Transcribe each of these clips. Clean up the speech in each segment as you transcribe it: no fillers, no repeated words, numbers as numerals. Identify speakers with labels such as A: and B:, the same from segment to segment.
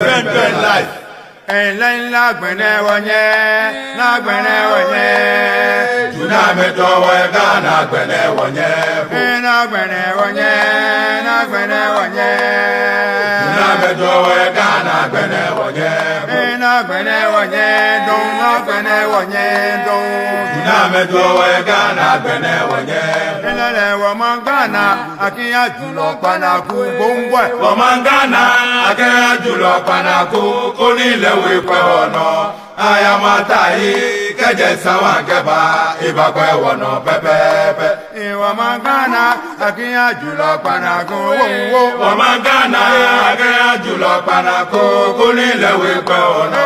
A: life. And la gwene wonye, na gwene wonye.
B: Tuna meto wega na gwene wonye.
A: Na gwene wonye, na gwene wonye.
B: Tuna meto wega na gwene wonye.
A: Na gwene wonye, don na gwene wonye, don.
B: Tuna meto wega na gwene wonye.
A: Elele wamangana, akia julo panaku bombwe.
B: Wamangana, akia julo panaku konile wikwe wono. Ayamatai keje sawa keba ibakwe wono pepepe.
A: Wamangana, akia julo panaku wo.
B: Wamangana, akia julo panaku konile wikwe wono.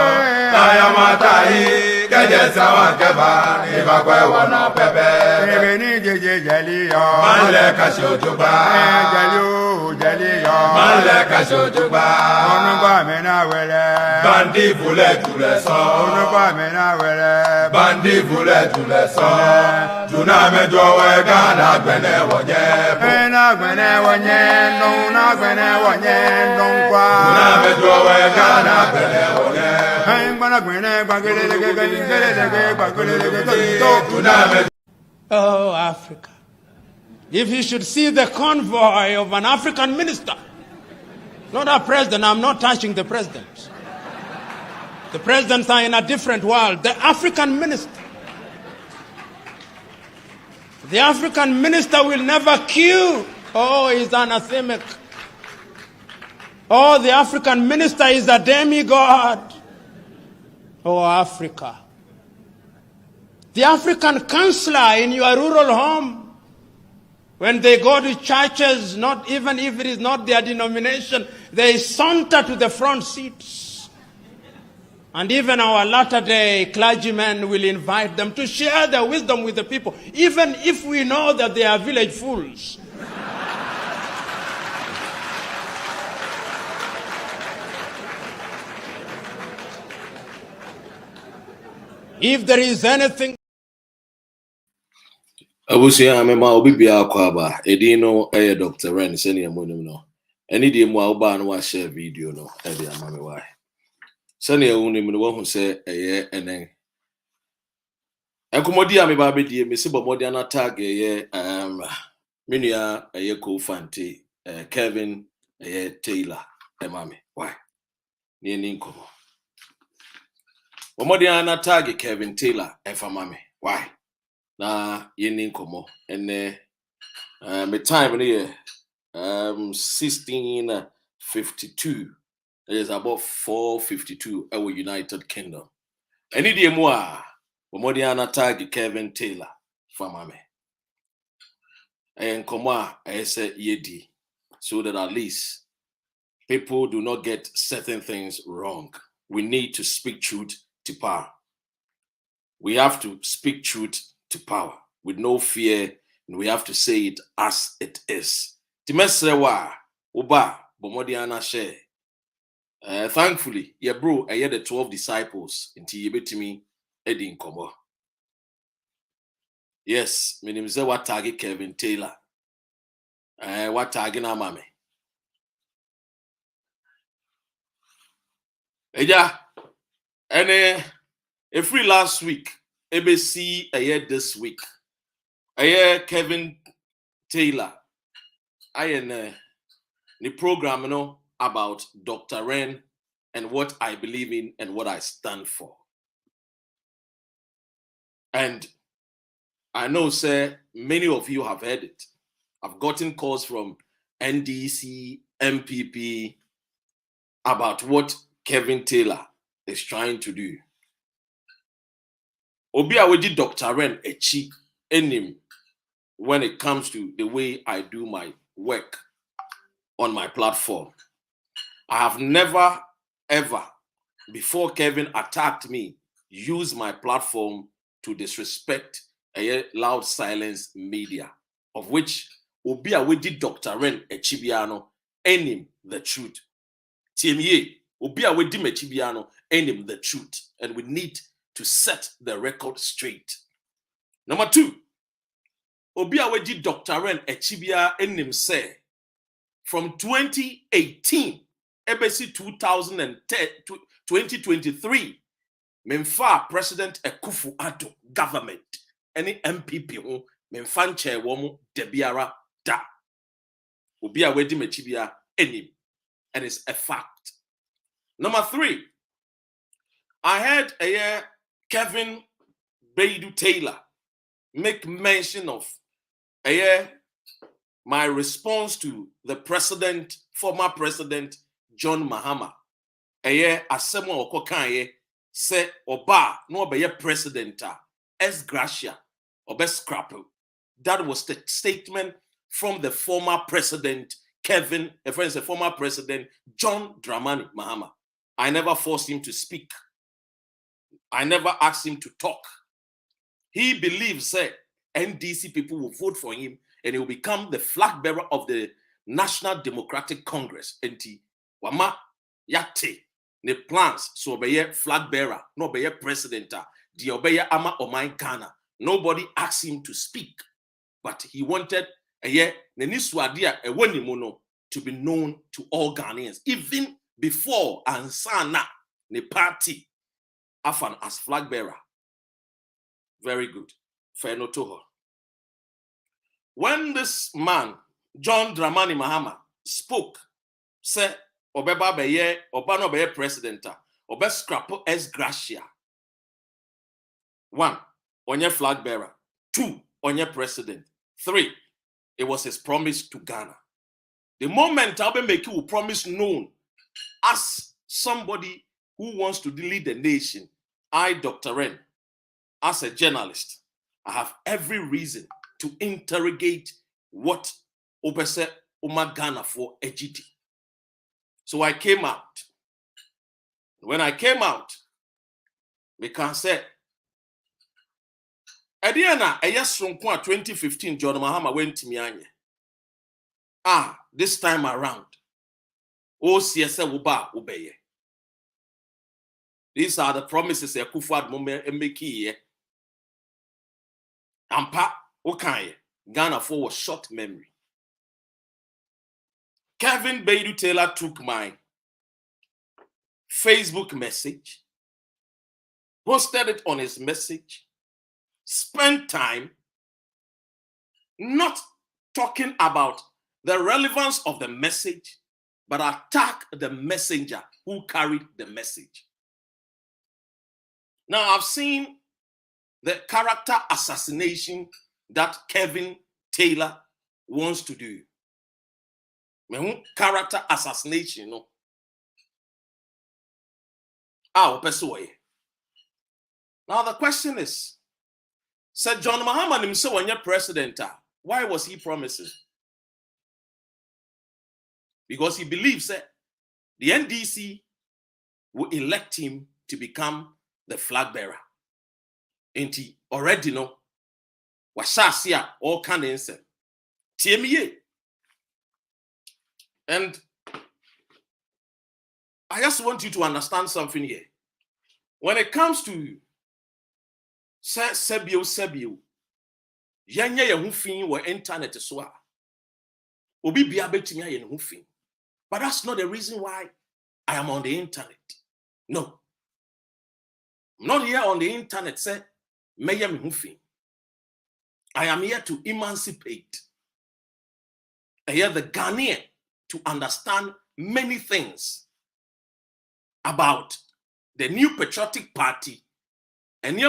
B: Ayamatai keje sawa keba ibakwe wono pepepe.
A: Ebeni jeje jaliyo.
B: Maleka shojuba.
A: Jaliyo.
B: Maleka shojuba.
A: Onugba mena wele.
B: Bandi voulait tous les sons.
A: Onugba mena wele.
B: Bandi voulait tous les sons. Tuna me dowe gana gwene wonye.
A: Na gwene wonye, non na gwene wonye, non kwa.
B: Tuna me dowe gana gwene wonye.
A: Ngwana gwene bagele.
C: Oh, Africa. If you should see the convoy of an African minister, not a president, I'm not touching the president. The presidents are in a different world. The African minister. The African minister will never queue. Oh, he's anathemic. Oh, the African minister is a demigod. Oh, Africa. The African counselor in your rural home, when they go to churches, not even if it is not their denomination, they saunter to the front seats. And even our latter-day clergymen will invite them to share their wisdom with the people, even if we know that they are village fools. If there is anything...
D: Abusia amema obi bia kwaba edino Dr. Ren senior monum no eni die mu oba no wa share video no e dia mame wa senior unim no wo hu se enen enkomodi ameba be die me se bomodi ana tag menua co-fante Kevin Taylor mame why ni eni nkomo bomodi ana tag Kevin Taylor fa mame why na yeni nkomo ene me time ne 1652 it is about 452 our United Kingdom any day mo a omodi ana tag Kevin Taylor fama me nkomo a say yedi so that at least people do not get certain things wrong. We need to speak truth to power. We have to speak truth to power with no fear, and we have to say it as it is. Timesrewa Oba Bomodiana share. Thankfully, yeah, bro, I had the 12 disciples in Tibetimi Edin Komo. Yes, my name is what target Kevin Taylor. What target Amame. Yeah, and a free last week. ABC a year this week. A year Kevin Taylor. I am the program about Dr. Ren and what I believe in and what I stand for. And I know, sir, many of you have heard it. I've gotten calls from NDC, MPP about what Kevin Taylor is trying to do. Obi awedi Dr. Ren echi enim when it comes to the way I do my work on my platform. I have never ever before Kevin attacked me use my platform to disrespect a loud silence media, of which Obi awedi Dr. Ren echibiano enim the truth. TME Obi awedi mechibiano enim the truth, and we need to set the record straight. Number 2, Obi awedi Dr. Ren echibia enim say from 2018 ebesi 2023 memfa President Akufo-Addo government any MPP ho memfa nche wo da biara da obi a wedi machi bia enim, and it's a fact. Number 3, I heard Kevin Baidu Taylor make mention of my response to the former president John Mahama. Asemo okokan say oba no obeye president es gracia obe scrap. That was the statement from the former president former president John Dramani Mahama. I never forced him to speak. I never asked him to talk. He believes that NDC people will vote for him and he will become the flag bearer of the National Democratic Congress. NT wama yate ne plans so obeye flag bearer, no obeye president, the obeye ama oman Ghana. Nobody asked him to speak, but he wanted to be known to all Ghanaians, even before Ansana ne party afan as flag bearer. Very good. Fair no to her. When this man, John Dramani Mahama, spoke, said, Obeba beye, Obano beye president, Obe scrapo es gracia. 1, onye flag bearer. 2, onye president. 3, it was his promise to Ghana. The moment I'll make you promise known as somebody who wants to lead the nation, I, Dr. Ren, as a journalist, I have every reason to interrogate what Obese Uma Ghana for EGT. So I came out. When I came out, we can say, Ediana, a yes from 2015, John Mahama went to Mianye. This time around, CSA Uba Ubeye. These are the promises Akufo-Addo make here. Ampa Okaye, Ghana for was short memory. Kevin Baidu Taylor took my Facebook message, posted it on his message, spent time not talking about the relevance of the message, but attack the messenger who carried the message. Now, I've seen the character assassination that Kevin Taylor wants to do. Character assassination, no. Now, the question is, said John Mahama himself when you're president, why was he promising? Because he believes that the NDC will elect him to become the flag bearer. And he already know Washasia all kind of TME. And I just want you to understand something here. When it comes to Sebio, Yanya Yahufin were internet as well. Obi biabetinya Yahufin. But that's not the reason why I am on the internet. No. I'm not here on the internet, say, Meya Mihufin. I am here to emancipate. I hear the Ghanaian to understand many things about the new patriotic party and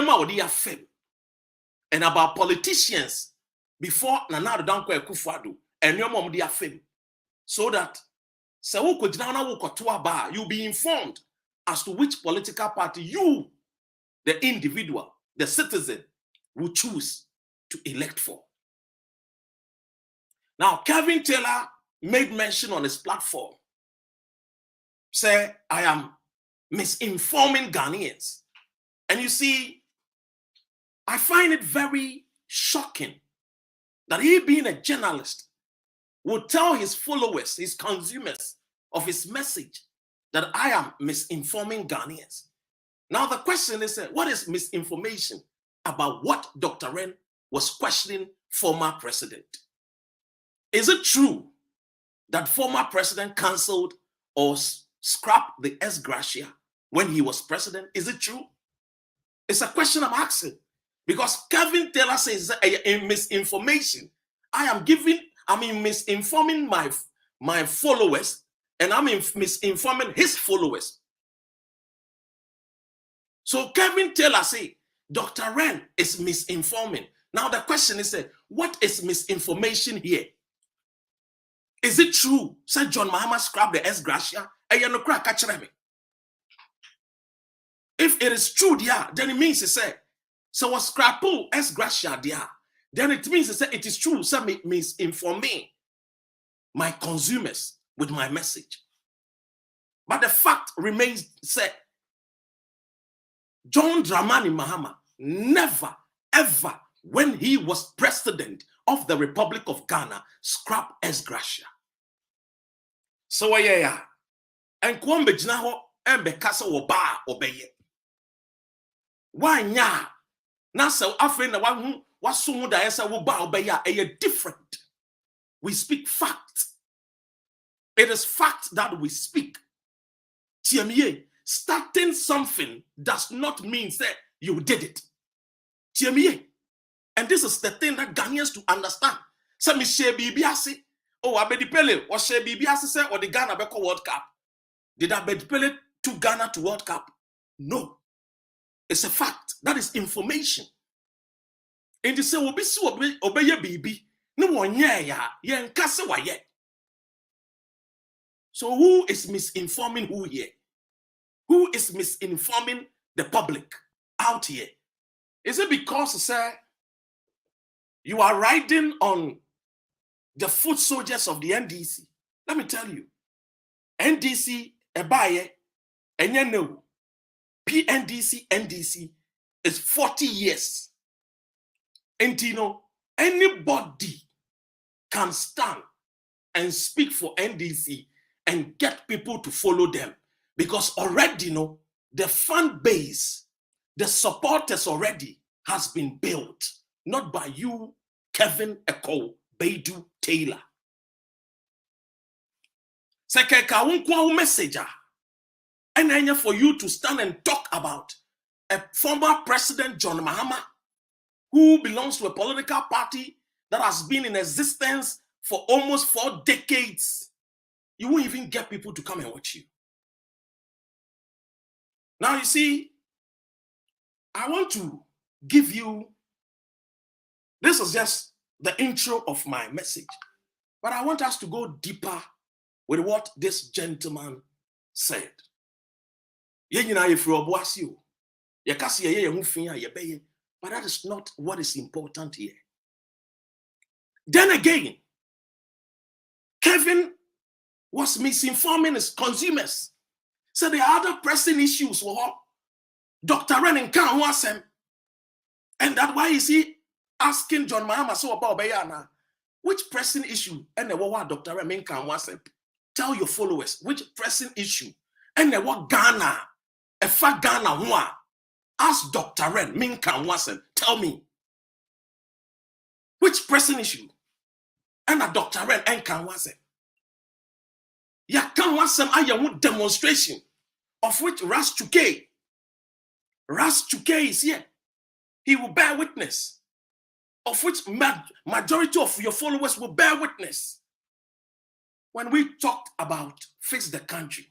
D: about politicians before Nana Danko Akufo-Addo and Yoma so that you'll be informed as to which political party you, the individual, the citizen, will choose to elect for. Now, Kevin Taylor made mention on his platform, say, I am misinforming Ghanaians. And you see, I find it very shocking that he, being a journalist, would tell his followers, his consumers of his message, that I am misinforming Ghanaians. Now the question is, what is misinformation about what Dr. Ren was questioning former president? Is it true that former president cancelled or scrap the ex gratia when he was president? Is it true? It's a question I'm asking. Because Kevin Taylor says in misinformation. I'm misinforming my followers, and I'm misinforming his followers. So Kevin Taylor say Dr. Ren is misinforming. Now the question is, what is misinformation here? Is it true? Said John Mahama scrapped the ex gratia. If it is true, then it means so was scrapple ex gratia then it means it is true. So it means informing my consumers with my message. But the fact remains, John Dramani Mahama never, ever, when he was president of the Republic of Ghana, scrapped ex gratia. So and Kwambe Jinaho and Bekasa Oba Obeye. Why nya? Na so afre na one waso da yesa wo ba obeya a different. We speak fact. It is fact that we speak. Tiemie, starting something does not mean that you did it. Tiemie. And this is the thing that Ghanaians to understand. So me share bibiasi. Oh, Abedi Pele or share bibiasi say or the Ghana Beko World Cup. Did Abedi Pele to Ghana to World Cup? No. It's a fact. That is information. And you say, obey your baby. No one, yeah, yeah. So who is misinforming who here? Who is misinforming the public out here? Is it because, sir, you are riding on the foot soldiers of the NDC? Let me tell you, NDC, Ebaye, and you know, PNDC, NDC is 40 years. And you know, anybody can stand and speak for NDC and get people to follow them. Because already, the fan base, the supporters already has been built. Not by you, Kevin Eko, Baidu Taylor. Sekeka unkwa messenger. And then for you to stand and talk about a former president, John Mahama, who belongs to a political party that has been in existence for almost 4 decades. You won't even get people to come and watch you. Now, you see, I want to give you, this is just the intro of my message, but I want us to go deeper with what this gentleman said. But that is not what is important here. Then again, Kevin was misinforming his consumers. So there are other pressing issues for Dr. Ren can't want them. And that's why is he asking John Mahama so about Bayana? Which pressing issue? And the what Dr. Ren can't want them. Tell your followers which pressing issue. And the what Ghana, a fat Ghana one. Ask Dr. Ren, Minkan Watson, tell me which pressing issue? And a Dr. Ren and Kan Watson. Ya Kan Watson a demonstration of which Ras Chuke is here. He will bear witness. Of which majority of your followers will bear witness. When we talked about fix the country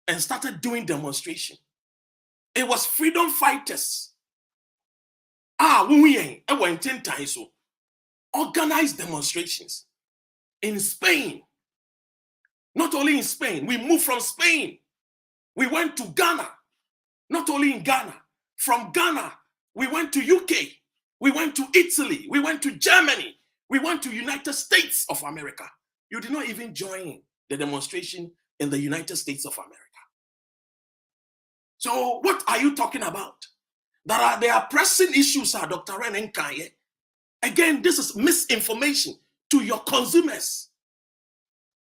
D: and started doing demonstration, it was freedom fighters. We went 10 times so organized demonstrations in Spain. Not only in Spain, we moved from Spain. We went to Ghana. Not only in Ghana, from Ghana, we went to UK. We went to Italy. We went to Germany. We went to United States of America. You did not even join the demonstration in the United States of America. So what are you talking about? There are pressing issues, Dr. Ren and Kanye. Again, this is misinformation to your consumers,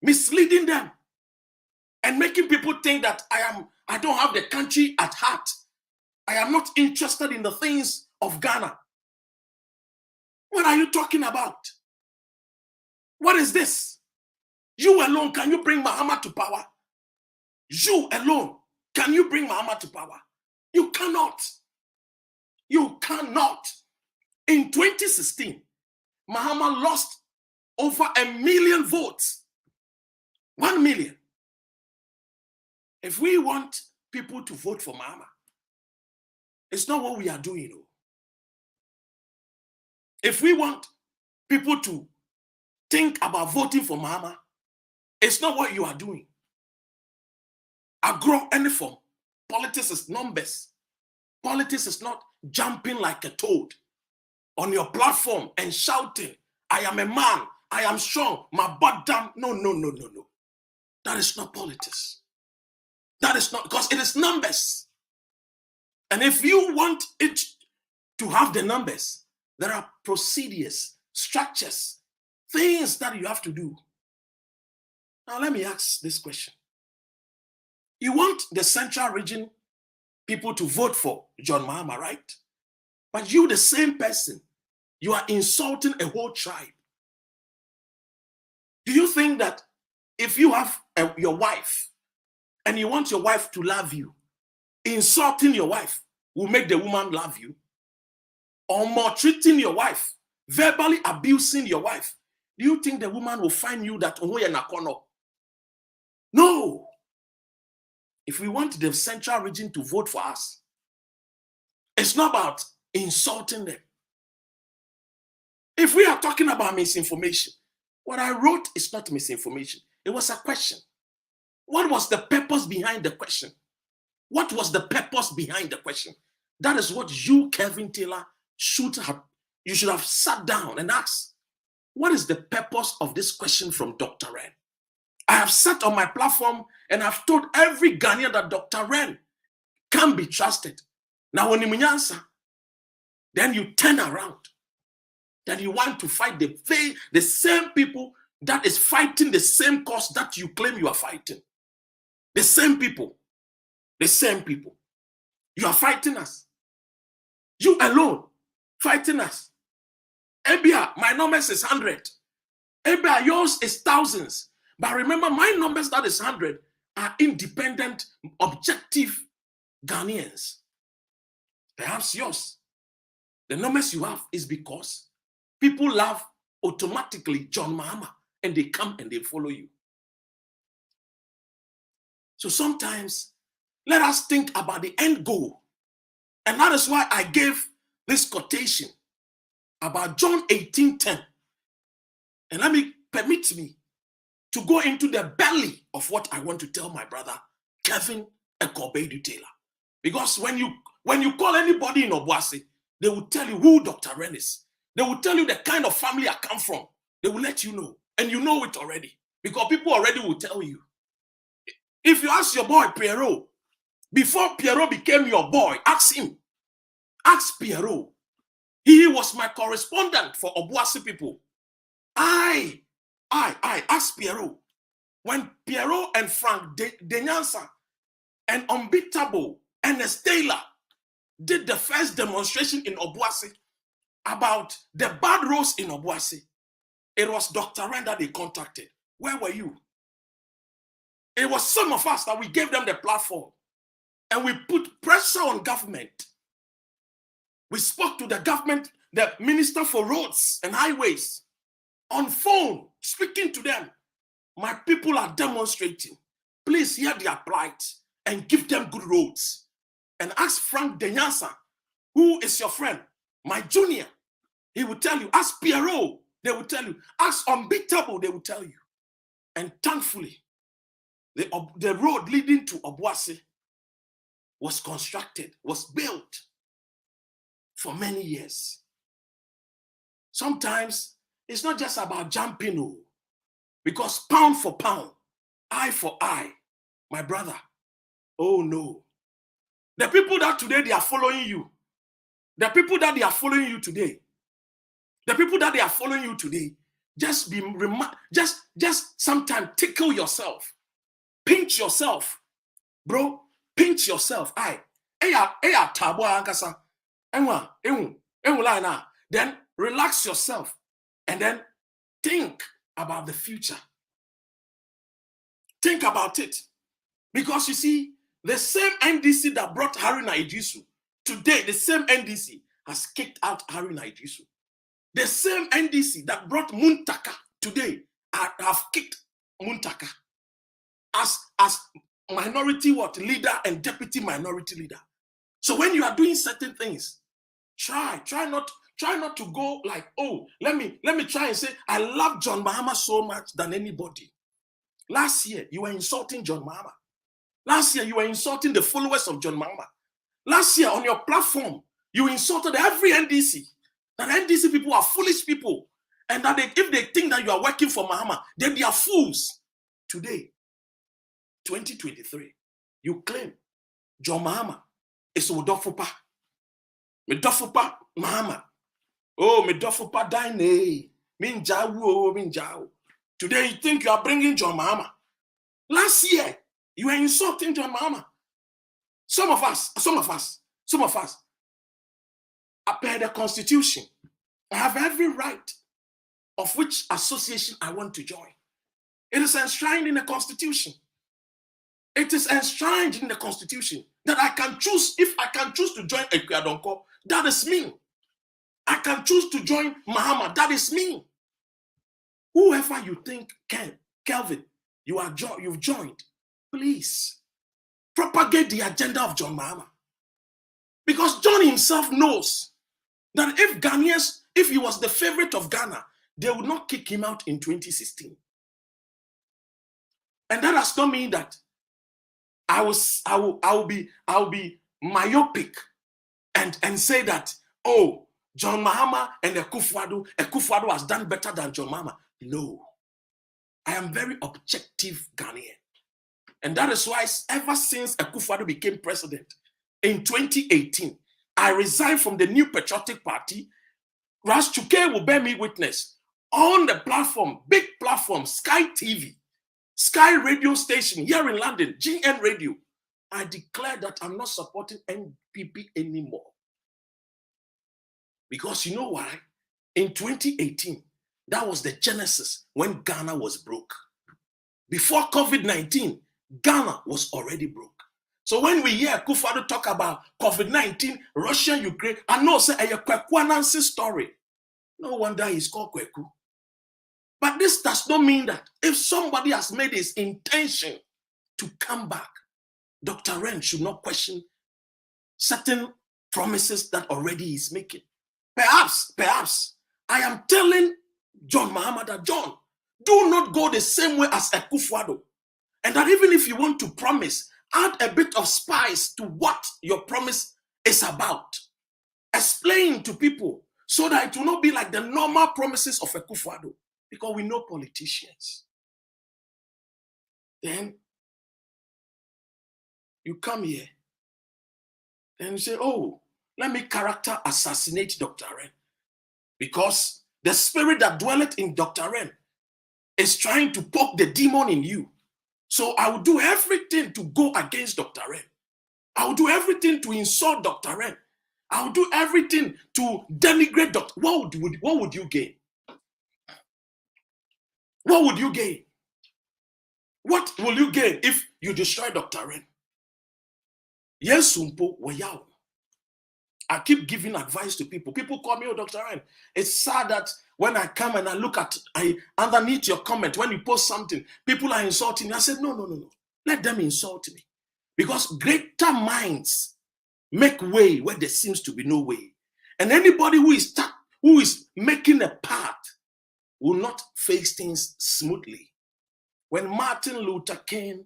D: misleading them and making people think that I don't have the country at heart. I am not interested in the things of Ghana. What are you talking about? What is this? You alone, can you bring Mahama to power? You alone, can you bring Mahama to power? You cannot. You cannot. In 2016, Mahama lost over 1 million votes. 1 million. If we want people to vote for Mahama, it's not what we are doing. If we want people to think about voting for Mahama, it's not what you are doing. Agro any form. Politics is numbers. Politics is not jumping like a toad on your platform and shouting, I am a man, I am strong, my butt down. No. That is not politics. That is not, because it is numbers. And if you want it to have the numbers, there are procedures, structures, things that you have to do. Now let me ask this question. You want the central region people to vote for John Mahama, right? But you, the same person, you are insulting a whole tribe. Do you think that if you have your wife and you want your wife to love you, insulting your wife will make the woman love you? Or maltreating your wife, verbally abusing your wife, do you think the woman will find you that no? If we want the central region to vote for us, it's not about insulting them. If we are talking about misinformation, what I wrote is not misinformation. It was a question. What was the purpose behind the question? What was the purpose behind the question? That is what you, Kevin Taylor, should have sat down and asked. What is the purpose of this question from Dr. Ren? I have sat on my platform and I've told every Ghanaian that Dr. Ren can be trusted. Now, when you answer, then you turn around. Then you want to fight the same people that is fighting the same cause that you claim you are fighting. The same people. The same people. You are fighting us. You alone fighting us. Ebia, my numbers is 100. Ebia, yours is thousands. But remember, my numbers that is 100 are independent, objective Ghanaians. Perhaps yours, the numbers you have is because people love automatically John Mahama and they come and they follow you. So sometimes let us think about the end goal. And that is why I gave this quotation about John 18:10. And permit me to go into the belly of what I want to tell my brother, Kevin Ekobedu Taylor. Because when you call anybody in Obuasi, they will tell you who Dr. Ren is. They will tell you the kind of family I come from. They will let you know. And you know it already. Because people already will tell you. If you ask your boy, Pierrot, before Pierrot became your boy, ask him. Ask Pierrot. He was my correspondent for Obuasi people. I asked Pierrot. When Pierrot and Frank Denyansa and Unbeatable and Estela did the first demonstration in Obuasi about the bad roads in Obuasi, it was Dr. Ren that they contacted. Where were you? It was some of us that we gave them the platform and we put pressure on government. We spoke to the government, the Minister for Roads and Highways, on phone, speaking to them. My people are demonstrating. Please hear their plight and give them good roads. And ask Frank Denyansa, who is your friend, my junior. He will tell you. Ask Pierrot, they will tell you. Ask Unbeatable, they will tell you. And thankfully, the road leading to Obuasi was constructed, was built for many years. Sometimes it's not just about jumping, because pound for pound, eye for eye, my brother, oh no. The people that today they are following you, just sometimes tickle yourself, pinch yourself, bro, pinch yourself. Then relax yourself and then think about the future. Think about it. Because you see, the same NDC that brought Haruna Iddrisu, today the same NDC has kicked out Haruna Iddrisu. The same NDC that brought Muntaka today have kicked Muntaka as minority leader and deputy minority leader. So when you are doing certain things, try not to go like, oh, let me try and say I love John Mahama so much than anybody. Last year you were insulting John Mahama. Last year you were insulting the followers of John Mahama. Last year on your platform you insulted every NDC. That NDC people are foolish people, and that if they think that you are working for Mahama, then they are fools. Today, 2023, you claim John Mahama is Udofupa. Medofupa Mahama. Oh, Medofupa Dine. Minjao. Today you think you are bringing John Mahama. Last year, you were insulting John Mahama. Some of us, per the Constitution, I have every right of which association I want to join. It is enshrined in the Constitution. It is enshrined in the Constitution that I can choose. If I can choose to join Ekweadonko, that is me. I can choose to join Mahama, that is me. Whoever you think can, Kelvin, you've joined, please propagate the agenda of John Mahama. Because John himself knows that if he was the favorite of Ghana, they would not kick him out in 2016. And that does not mean that I will be myopic and say that, oh, John Mahama and Akufo-Addo has done better than John Mahama. No. I am very objective Ghanaian. And that is why ever since Akufo-Addo became president in 2018, I resigned from the New Patriotic Party. Ras Chuke will bear me witness. On the platform, big platform, Sky TV, Sky radio station here in London, GN Radio, I declare that I'm not supporting NPP anymore. Because you know why? In 2018, that was the genesis when Ghana was broke. Before COVID-19, Ghana was already broke. So when we hear Akufo-Addo talk about COVID-19, Russia, Ukraine, I know say a Kweku story. No wonder he's called Kweku. But this does not mean that if somebody has made his intention to come back, Dr. Ren should not question certain promises that already he's making. Perhaps, I am telling John Mahama that, John, do not go the same way as Akufo-Addo. And that even if you want to promise, add a bit of spice to what your promise is about. Explain to people so that it will not be like the normal promises of Akufo-Addo. Because we know politicians. Then you come here and you say, oh, let me character assassinate Dr. Ren. Because the spirit that dwelleth in Dr. Ren is trying to poke the demon in you. So I will do everything to go against Dr. Ren. I will do everything to insult Dr. Ren. I will do everything to denigrate Dr. What would you gain? What would you gain? What will you gain if you destroy Dr. Ren? Yes, Sumpo, Wayao. I keep giving advice to people. People call me, oh, Dr. Ren. It's sad that when I come and I look at, underneath your comment, when you post something, people are insulting me. I said, no. Let them insult me. Because greater minds make way where there seems to be no way. And anybody who is making a path will not face things smoothly. When Martin Luther King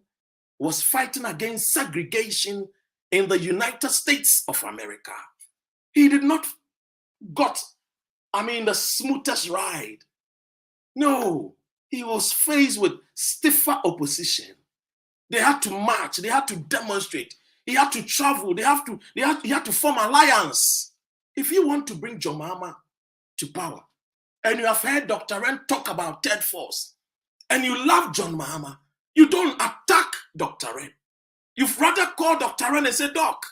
D: was fighting against segregation in the United States of America, he did not got the smoothest ride. No, he was faced with stiffer opposition. They had to march, they had to demonstrate, he had to travel, he had to form alliance. If you want to bring John Mahama to power, and you have heard Dr. Ren talk about third force, and you love John Mahama, you don't attack Dr. Ren. You've rather call Dr. Ren and say, Doc,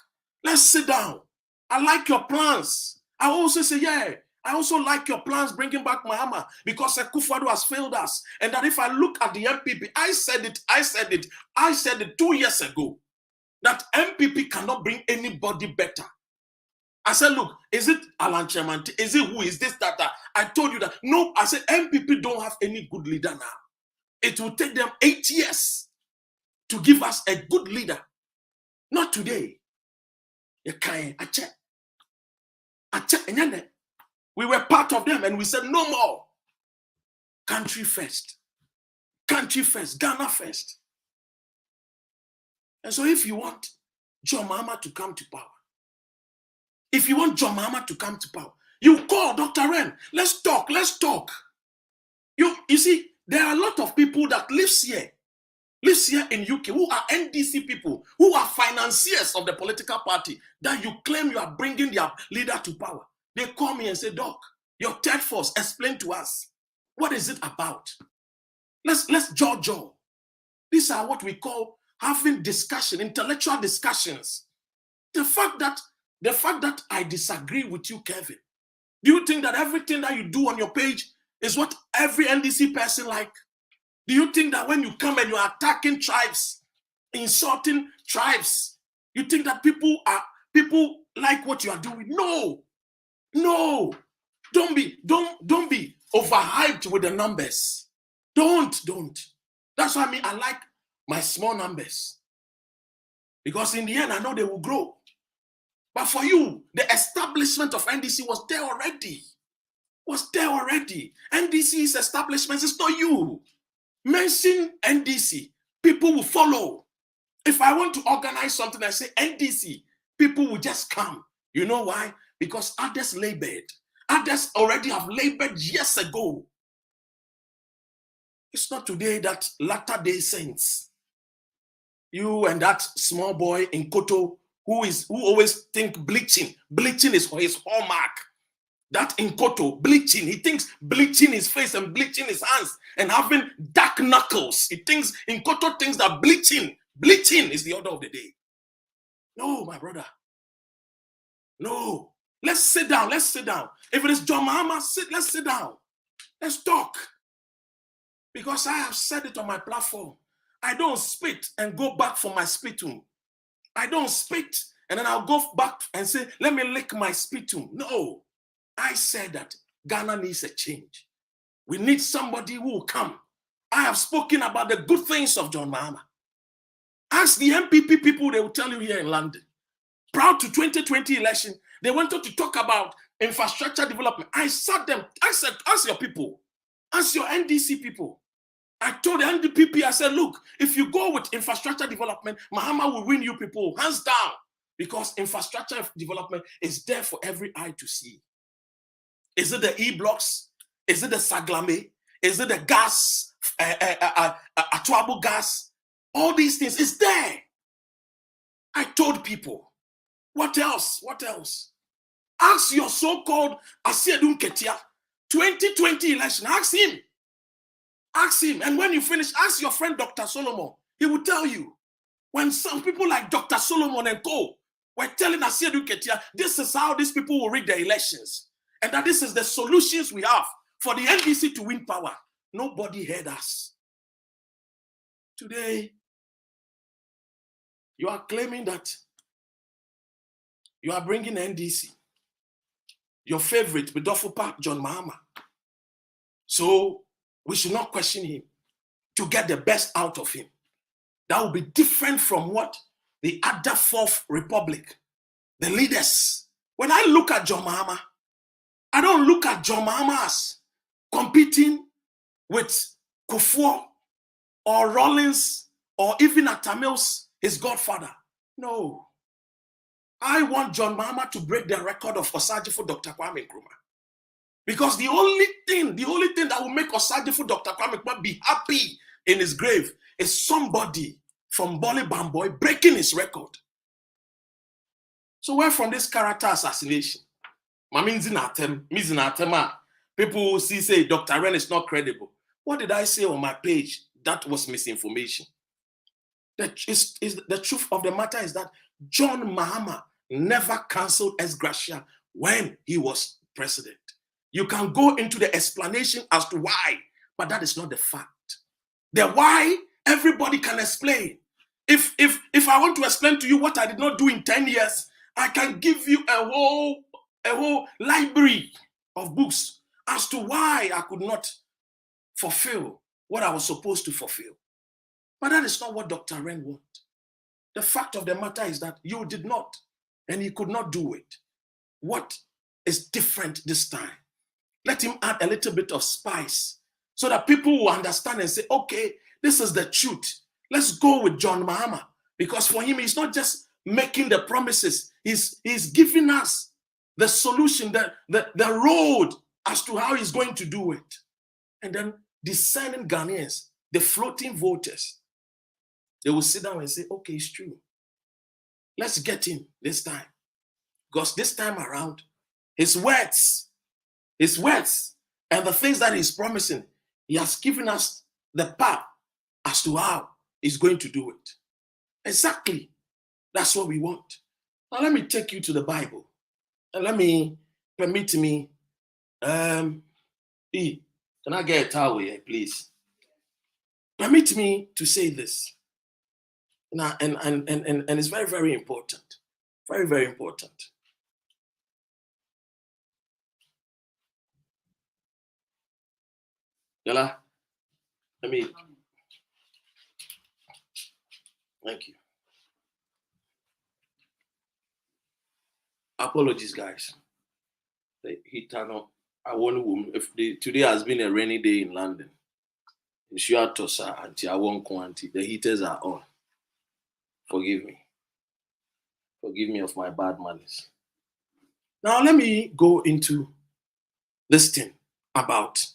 D: let's sit down. I like your plans. I also say, yeah, I also like your plans bringing back Mahama because Akufo-Addo has failed us. And that if I look at the MPP, I said it 2 years ago, that MPP cannot bring anybody better. I said, look, is it Alan Chemanti? Is it who? Is this, that? I told you that. No, I said, MPP don't have any good leader now. It will take them 8 years to give us a good leader. Not today. We were part of them and we said, no more. Country first. Country first. Ghana first. And so if you want John Mahama to come to power, if you want John Mahama to come to power, you call Dr. Ren. Let's talk. Let's talk. You see, there are a lot of people that lives here in UK, who are NDC people, who are financiers of the political party, that you claim you are bringing their leader to power. They call me and say, Doc, your third force, explain to us. What is it about? Let's jaw. These are what we call having discussion, intellectual discussions. The fact that I disagree with you, Kevin, do you think that everything that you do on your page is what every NDC person like? Do you think that when you come and you're attacking tribes, insulting tribes, you think that people like what you are doing? No. Don't be overhyped with the numbers. Don't. That's why I like my small numbers. Because in the end, I know they will grow. But for you, the establishment of NDC was there already. NDC's establishment is not you. Mention NDC, people will follow. If I want to organize something, I say NDC, people will just come. You know why? Because others labored. Others already have labored years ago. It's not today that latter-day saints, you and that small boy in Koto who always think bleaching is for his hallmark. That in Koto, bleaching, he thinks bleaching his face and bleaching his hands and having dark knuckles. He thinks, in Koto thinks that bleaching is the order of the day. No, my brother. No. Let's sit down. If it is John Mahama, let's sit down. Let's talk. Because I have said it on my platform. I don't spit and go back for my sputum. I don't spit and then I'll go back and say, let me lick my sputum. No. I said that Ghana needs a change. We need somebody who will come. I have spoken about the good things of John Mahama. Ask the MPP people, they will tell you here in London. Prior to 2020 election, they wanted to talk about infrastructure development. I sat them, I said, ask your people, ask your NDC people. I told the NDP, I said, look, if you go with infrastructure development, Mahama will win you people, hands down, because infrastructure development is there for every eye to see. Is it the E-blocks? Is it the Saglame? Is it the gas, Atuabo gas? All these things, it's there. I told people. What else? Ask your so-called Asiedun Ketia, 2020 election, ask him. And when you finish, ask your friend Dr. Solomon. He will tell you. When some people like Dr. Solomon and co were telling Asiedun Ketia, this is how these people will rig the elections. And that this is the solutions we have for the NDC to win power. Nobody heard us. Today, you are claiming that you are bringing NDC, your favorite, Bidofupa John Mahama. So we should not question him to get the best out of him. That will be different from what the other Fourth Republic, the leaders. When I look at John Mahama, I don't look at John Mahama as competing with Kufuor or Rawlings or even Atamils, his godfather. No. I want John Mahama to break the record of Osagyefo Dr. Kwame Nkrumah. Because the only thing that will make Osagyefo Dr. Kwame Nkrumah be happy in his grave is somebody from Boli Bamboy breaking his record. So where from this character assassination? People will say Dr. Ren is not credible. What did I say on my page? That was misinformation. The truth of the matter is that John Mahama never cancelled ex gratia when he was president. You can go into the explanation as to why, but that is not the fact. The why, everybody can explain. If I want to explain to you what I did not do in 10 years, I can give you a whole library of books as to why I could not fulfill what I was supposed to fulfill. But that is not what Dr. Ren wants. The fact of the matter is that you did not, and he could not do it. What is different this time? Let him add a little bit of spice so that people will understand and say, okay, this is the truth. Let's go with John Mahama. Because for him, he's not just making the promises. He's giving us the solution, the road as to how he's going to do it. And then discerning Ghanaians, the floating voters, they will sit down and say, okay, it's true. Let's get him this time. Because this time around, his words, and the things that he's promising, he has given us the path as to how he's going to do it. Exactly. That's what we want. Now let me take you to the Bible. And permit me. Can I get a towel here, please? Permit me to say this. Now, and it's very, very important. Very, very important. Yala, thank you. Apologies, guys. The heat turned on. I won't. Today has been a rainy day in London. The heaters are on. Forgive me. Forgive me of my bad manners. Now let me go into this thing about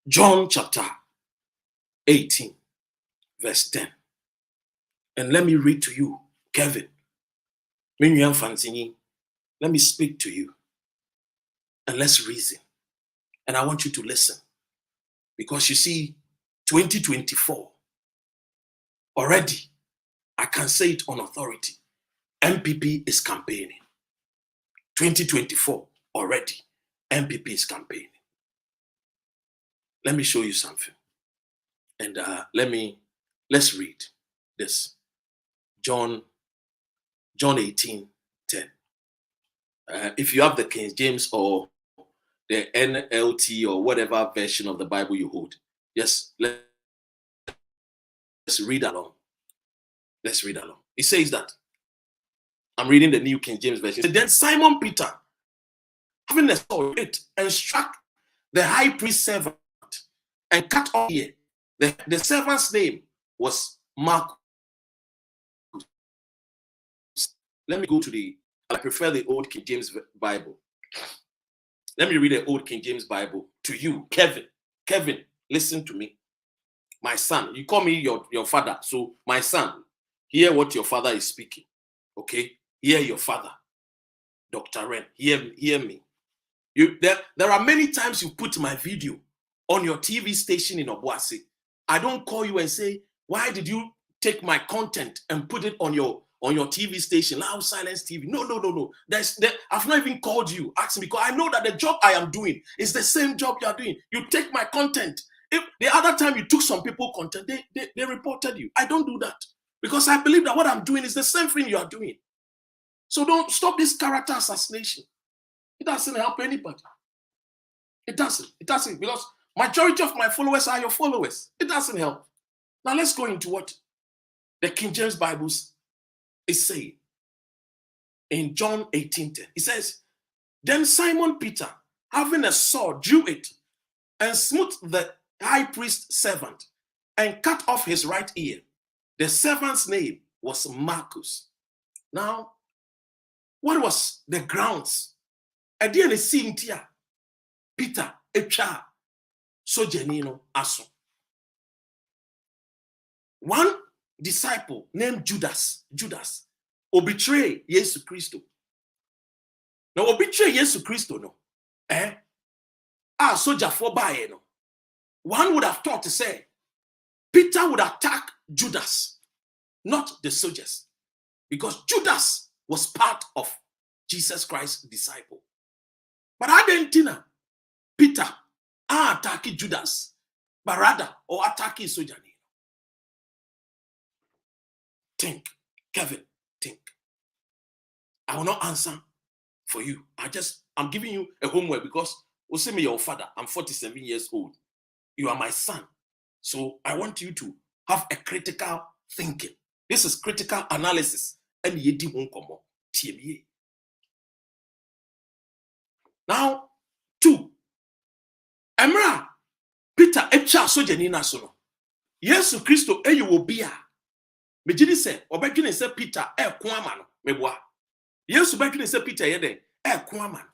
D: John chapter 18, verse 10. And let me read to you, Kevin. Let me speak to you. And let's reason. And I want you to listen. Because you see, 2024, already, I can say it on authority, MPP is campaigning. 2024, already, MPP is campaigning. Let me show you something. And let's read this. John 18, 10. If you have the King James or the NLT or whatever version of the Bible you hold, yes, let's read along. Let's read along. It says that, I'm reading the New King James Version. Then Simon Peter, having a sword, and struck the high priest's servant and cut off ear. The servant's name was Malchus. Let me go to I prefer the Old King James Bible. Let me read the Old King James Bible to you, Kevin. Kevin, listen to me. My son, you call me your father. So my son, hear what your father is speaking. Okay? Hear your father. Dr. Ren, hear me. There are many times you put my video on your TV station in Obuasi. I don't call you and say, why did you take my content and put it on your TV station, Loud Silence TV? No. I've not even called you, asking, because I know that the job I am doing is the same job you are doing. You take my content. If the other time you took some people content, they reported you. I don't do that because I believe that what I'm doing is the same thing you are doing. So don't stop this character assassination. It doesn't help anybody. It doesn't because majority of my followers are your followers. It doesn't help. Now let's go into what the King James Bible is saying. In John 18:10, it says, then Simon Peter, having a sword, drew it and smote the high priest's servant and cut off his right ear. The servant's name was Malchus. Now, what was the grounds? I didn't see Peter, Echa, Sojanino, Aso. One disciple named Judas, betray Jesus Christ. Now, betray Jesus Christ, no. Soldier for buy, no. One would have thought to say, Peter would attack Judas, not the soldiers, because Judas was part of Jesus Christ's disciple. But I didn't know Peter attacking Judas, but rather or attacking Sojani. Think, Kevin, think. I will not answer for you. I'm giving you a homework because you say me your father. I'm 47 years old. You are my son. So I want you to have a critical thinking. This is critical analysis. And ye di won komo. TME. Now, 2. Emra Peter echa sojani na so no. Yesu Kristo eyi obi a. Mejini se obedwene se Peter ko ama no meboa. Yesu bedwene se Peter ye den ko ama no.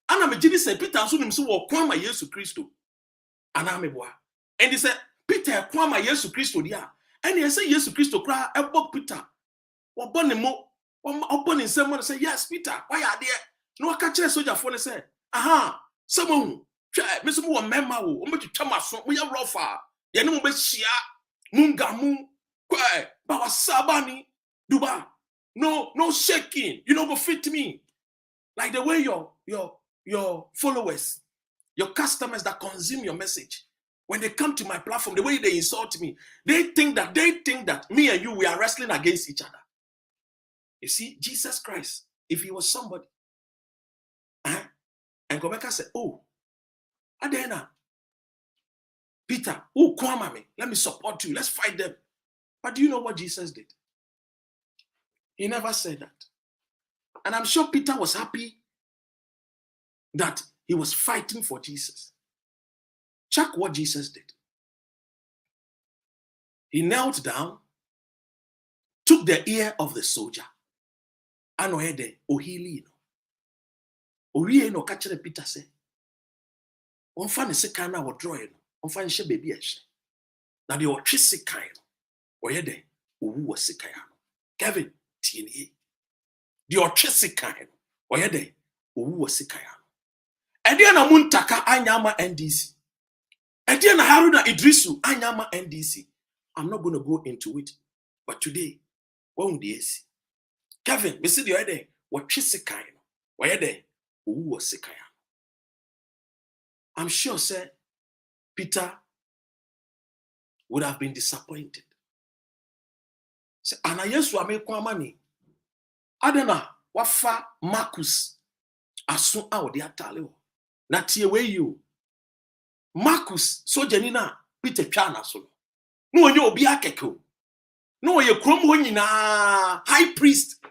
D: Ana mejini se Peter so nim se wo ko ama Yesu Kristo. Ana meboa. And he said Peter ko ama Yesu Kristo dia. And he said Yesu Kristo kra ebo Peter. Wo bone mo obo ni nsem mo say yes Peter why are there? No aka kire soldier for say aha someone twa me so mo memma wo o metwetwa maso mo ye rofa ye ne mo be hia mungamu kwa ba wasabani duba no shaking you know go fit me like the way your followers, your customers that consume your message, when they come to my platform, the way they insult me, they think that me and you, we are wrestling against each other. You see, Jesus Christ, if he was somebody, and Gobeka said, oh, Adena, Peter, oh, come on, me, let me support you, let's fight them. But do you know what Jesus did? He never said that. And I'm sure Peter was happy that he was fighting for Jesus. Check what Jesus did. He knelt down, took the ear of the soldier, and ohede ohili no. Oriye no ka kire Peter say, "Onfa ne sekan na wodroe no, onfa nhye baby ehye. Na de otwe sekan no, ohede owu wo sekan no. Kevin tieni. De otwe sekan no, ohede owu wo sekan no. Ede na muntaka anyama NDC. Ede na Haruna Idrisu anyama NDC. I'm not going to go into it. But today, what would you see? Kevin, we see the other day, what Chisikai, where they who was Sikaya. I'm sure, sir, Peter would have been disappointed. Say, Ana Yesu amekwa mani. Adena, wafa Malchus asun out the atale. Na tie we you. Malchus, so Janina, Peter Chana solo. No, you be a keko. No, you krom na high priest,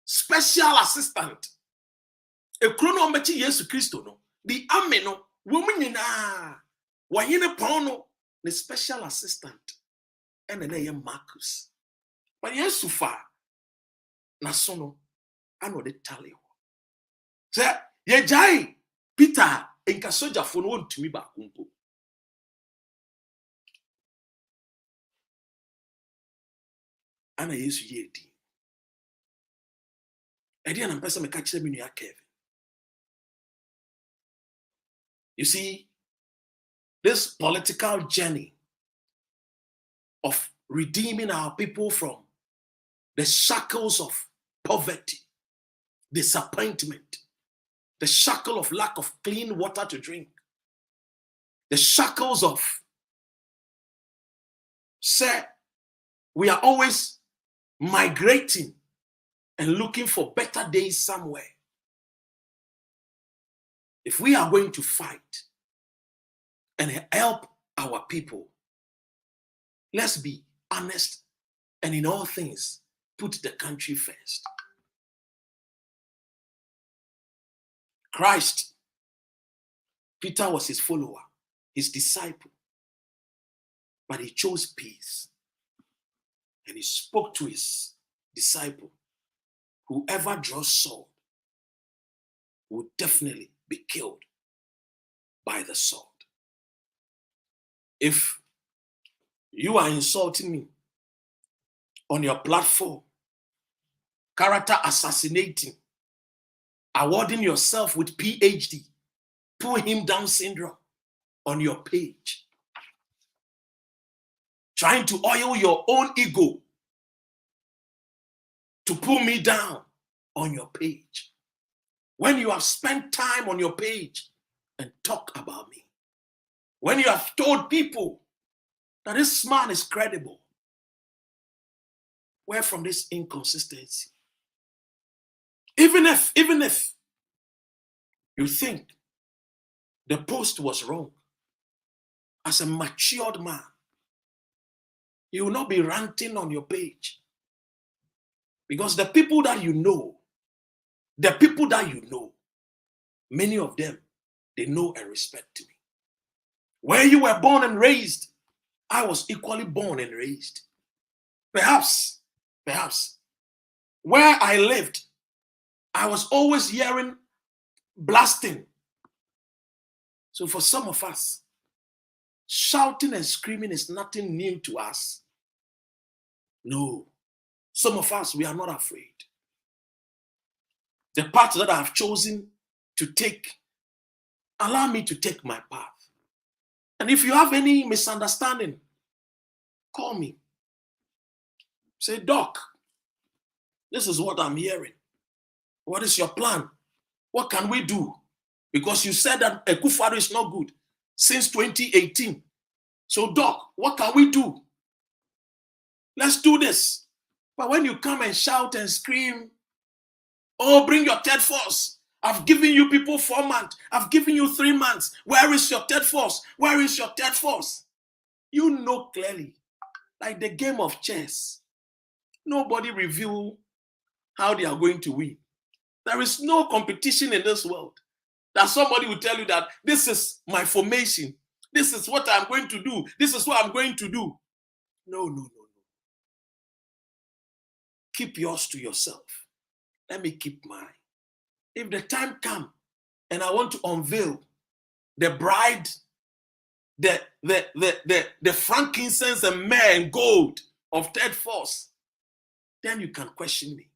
D: special assistant. A chrono mechi Yesu Christo no. The ameno, woman na wayine pono, the special assistant, and the name Malchus. But Yesu fa na sono, I know the tally. Say, ye jai Peter in kasoja phone to me back. Ana Yesu yedi. Edi na mpesa me ka kire me nua Kevin. You see, this political journey of redeeming our people from the shackles of poverty, disappointment, the shackle of lack of clean water to drink, the shackles of, say, we are always migrating and looking for better days somewhere. If we are going to fight and help our people, let's be honest and in all things, put the country first. Christ, Peter was his follower, his disciple, but he chose peace. And he spoke to his disciple, whoever draws sword will definitely be killed by the sword. If you are insulting me on your platform, character assassinating, awarding yourself with PhD, pull him down syndrome on your page, trying to oil your own ego to pull me down on your page, when you have spent time on your page and talk about me, when you have told people that this man is credible, where from this inconsistency? Even if you think the post was wrong, as a matured man, you will not be ranting on your page. Because the people that you know, many of them, they know and respect me. Where you were born and raised, I was equally born and raised. Perhaps, where I lived, I was always hearing blasting. So for some of us, shouting and screaming is nothing new to us. No. Some of us, we are not afraid. The path that I have chosen to take, allow me to take my path. And if you have any misunderstanding, call me. Say, Doc, this is what I'm hearing. What is your plan? What can we do? Because you said that Akufo-Addo is not good since 2018. So, Doc, what can we do? Let's do this. But when you come and shout and scream, oh, bring your third force. I've given you people 4 months. I've given you 3 months. Where is your third force? Where is your third force? You know clearly, like the game of chess, nobody reveal how they are going to win. There is no competition in this world that somebody will tell you that this is my formation. This is what I'm going to do. This is what I'm going to do. No. Keep yours to yourself. Let me keep mine. If the time comes and I want to unveil the bride, the frankincense and myrrh and gold of third force, then you can question me.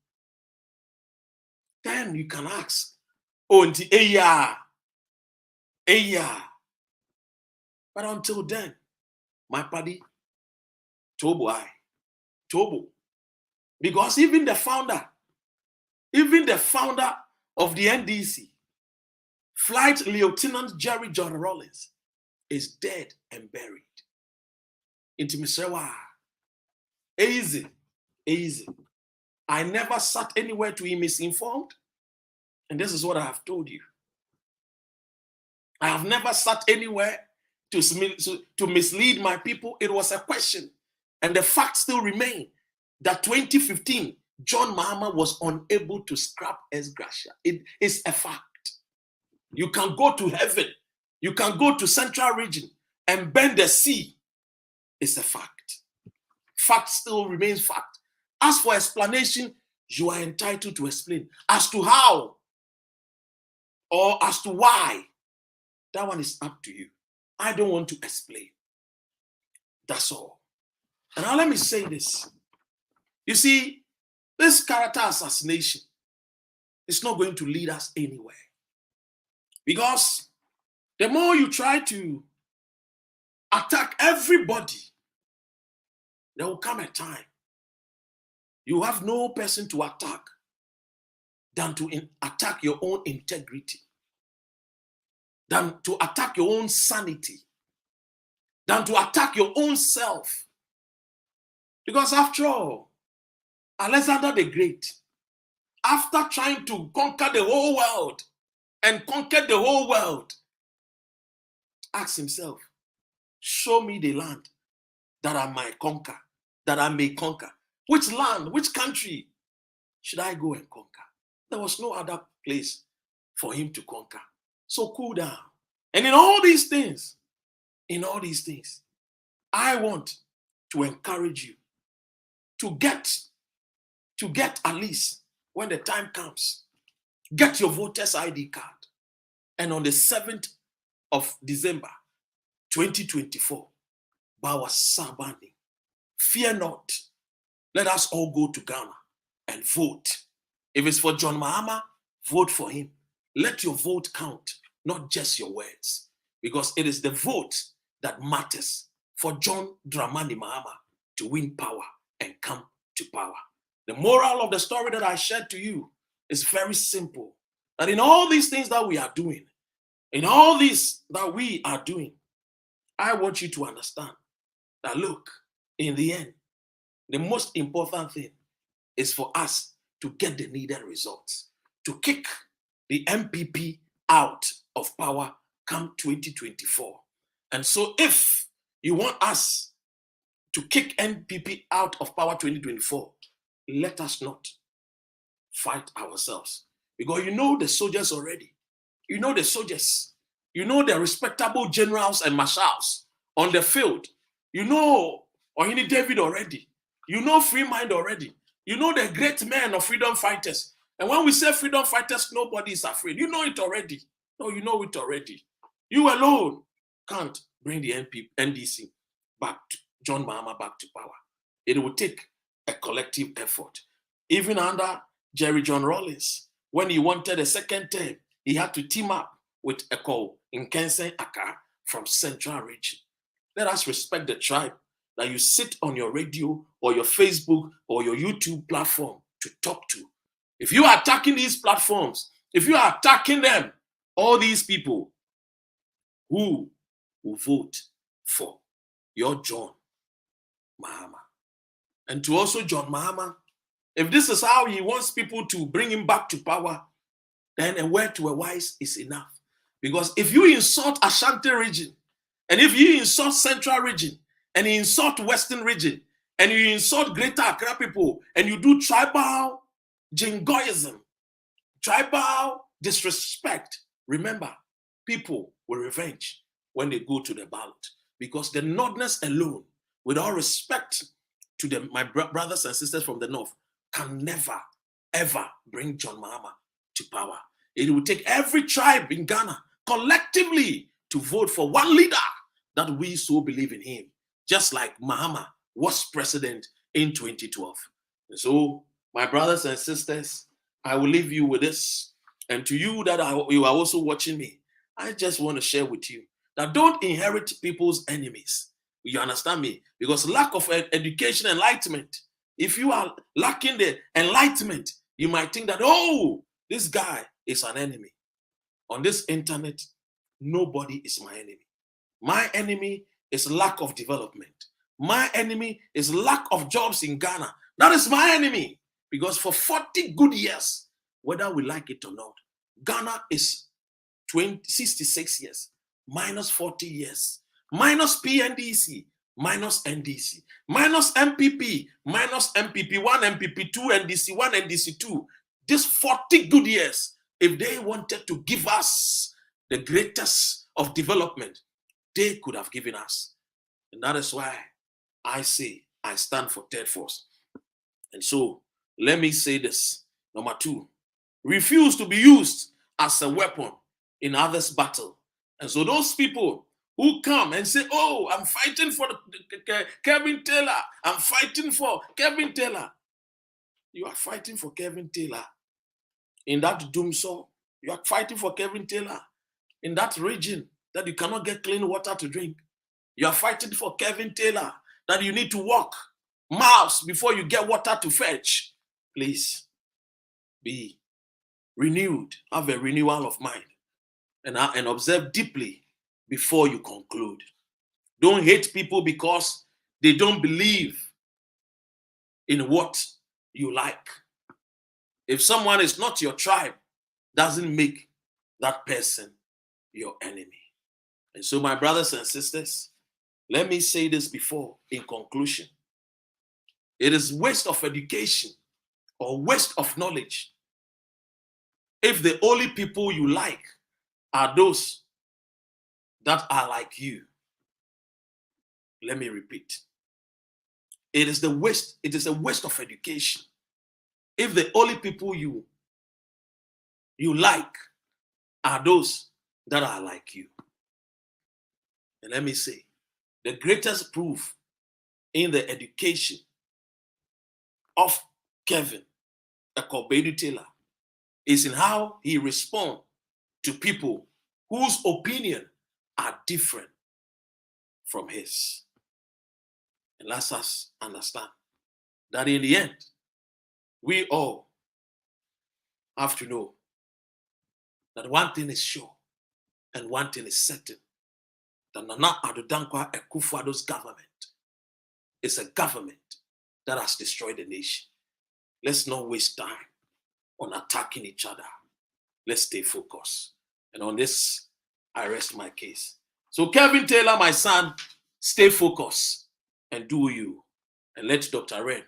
D: Then you can ask, oh, but until then, my buddy, Tobo. Because even the founder of the NDC, Flight Lieutenant Jerry John Rawlings, is dead and buried. Intimisewa. Easy. I never sat anywhere to be misinformed. And this is what I have told you. I have never sat anywhere to mislead my people. It was a question. And the fact still remains that 2015, John Mahama was unable to scrap ex gratia. It is a fact. You can go to heaven. You can go to Central Region and bend the sea. It's a fact. Fact still remains fact. As for explanation, you are entitled to explain. As to how or as to why, that one is up to you. I don't want to explain. That's all. And now let me say this. You see, this character assassination is not going to lead us anywhere. Because the more you try to attack everybody, there will come a time you have no person to attack than to attack your own integrity, than to attack your own sanity, than to attack your own self. Because after all, Alexander the Great, after trying to conquer the whole world and conquered the whole world, asked himself, show me the land that I might conquer, that I may conquer. Which land, which country should I go and conquer? There was no other place for him to conquer. So cool down. And in all these things, I want to encourage you to get at least, when the time comes, get your voter's ID card. And on the 7th of December, 2024, Bawa Sabani, fear not. Let us all go to Ghana and vote. If it's for John Mahama, vote for him. Let your vote count, not just your words. Because it is the vote that matters for John Dramani Mahama to win power and come to power. The moral of the story that I shared to you is very simple that in all these things that we are doing, I want you to understand that, look, in the end, the most important thing is for us to get the needed results, to kick the MPP out of power come 2024. And so if you want us to kick MPP out of power 2024, let us not fight ourselves. Because you know the soldiers already. You know the soldiers. You know the respectable generals and marshals on the field. You know Ohini David already. You know Free Mind already. You know the great men of freedom fighters. And when we say freedom fighters, nobody is afraid. You know it already. No, you know it already. You alone can't bring the NDC back, John Mahama back to power. It will take a collective effort. Even under Jerry John Rawlings, when he wanted a second term, he had to team up with Eko Nkensen Aka from Central Region. Let us respect the tribe that you sit on your radio or your Facebook or your YouTube platform to talk to. If you are attacking these platforms, if you are attacking them, all these people who will vote for your John Mahama. And to also John Mahama, if this is how he wants people to bring him back to power, then a word to a wise is enough. Because if you insult Ashanti region, and if you insult Central region, and you insult Western region, and you insult Greater Accra people, and you do tribal jingoism, tribal disrespect, remember, people will revenge when they go to the ballot. Because the Northerners alone, with all respect to my brothers and sisters from the North, can never, ever bring John Mahama to power. It will take every tribe in Ghana collectively to vote for one leader that we so believe in him, just like Mahama was president in 2012. And so, my brothers and sisters, I will leave you with this. And to you that you are also watching me, I just want to share with you that don't inherit people's enemies. You understand me? Because lack of education, enlightenment, if you are lacking the enlightenment, you might think that, oh, this guy is an enemy. On this internet, nobody is my enemy. My enemy is lack of development. My enemy is lack of jobs in Ghana. That is my enemy. Because for 40 good years, whether we like it or not, Ghana is 66 years, minus 40 years, minus PNDC, minus NDC, minus MPP, minus MPP 1, MPP 2, NDC 1, NDC 2. These 40 good years, if they wanted to give us the greatest of development, they could have given us. And that is why I say I stand for third force. And so let me say this. Number 2, refuse to be used as a weapon in others' battle. And so those people who come and say, oh, I'm fighting for Kevin Taylor. I'm fighting for Kevin Taylor. You are fighting for Kevin Taylor. In that Doomsaw, you are fighting for Kevin Taylor. In that region that you cannot get clean water to drink, you are fighting for Kevin Taylor, that you need to walk miles before you get water to fetch. Please be renewed, have a renewal of mind, and observe deeply before you conclude. Don't hate people because they don't believe in what you like. If someone is not your tribe, doesn't make that person your enemy. And so, my brothers and sisters, let me say this before in conclusion. It is waste of education or waste of knowledge if the only people you like are those that are like you. Let me repeat. It is a waste of education if the only people you like are those that are like you. And let me say, the greatest proof in the education of Kevin Akobedu Taylor is in how he responds to people whose opinion are different from his. And let us understand that in the end, we all have to know that one thing is sure and one thing is certain, that Nana Addo Dankwa Akufo-Addo's government is a government that has destroyed the nation. Let's not waste time on attacking each other. Let's stay focused. And on this, I rest my case. So Kevin Taylor, my son, stay focused and do you. And let Dr. Ren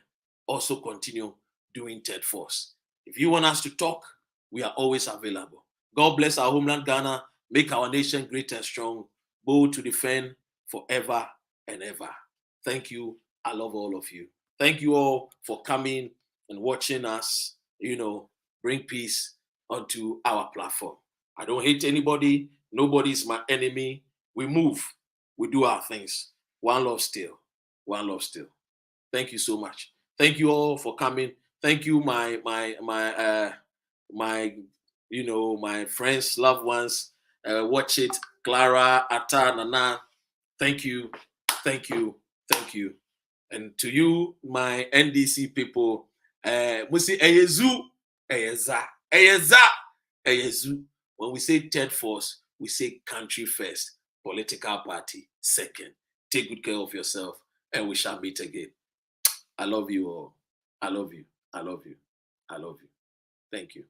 D: also continue doing Third Force. If you want us to talk, we are always available. God bless our homeland, Ghana. Make our nation great and strong, bold to defend forever and ever. Thank you. I love all of you. Thank you all for coming and watching us, bring peace onto our platform. I don't hate anybody. Nobody is my enemy. We move. We do our things. One love still. One love still. Thank you so much. Thank you all for coming. Thank you, my friends, loved ones. Watch it. Clara, Atta, Nana. Thank you. Thank you. Thank you. And to you, my NDC people, we say Eyezu, Eyeza, Eyeza, Eyezu. When we say Third Force, we say country first, political party second. Take good care of yourself, and we shall meet again. I love you all. I love you. I love you. I love you. Thank you.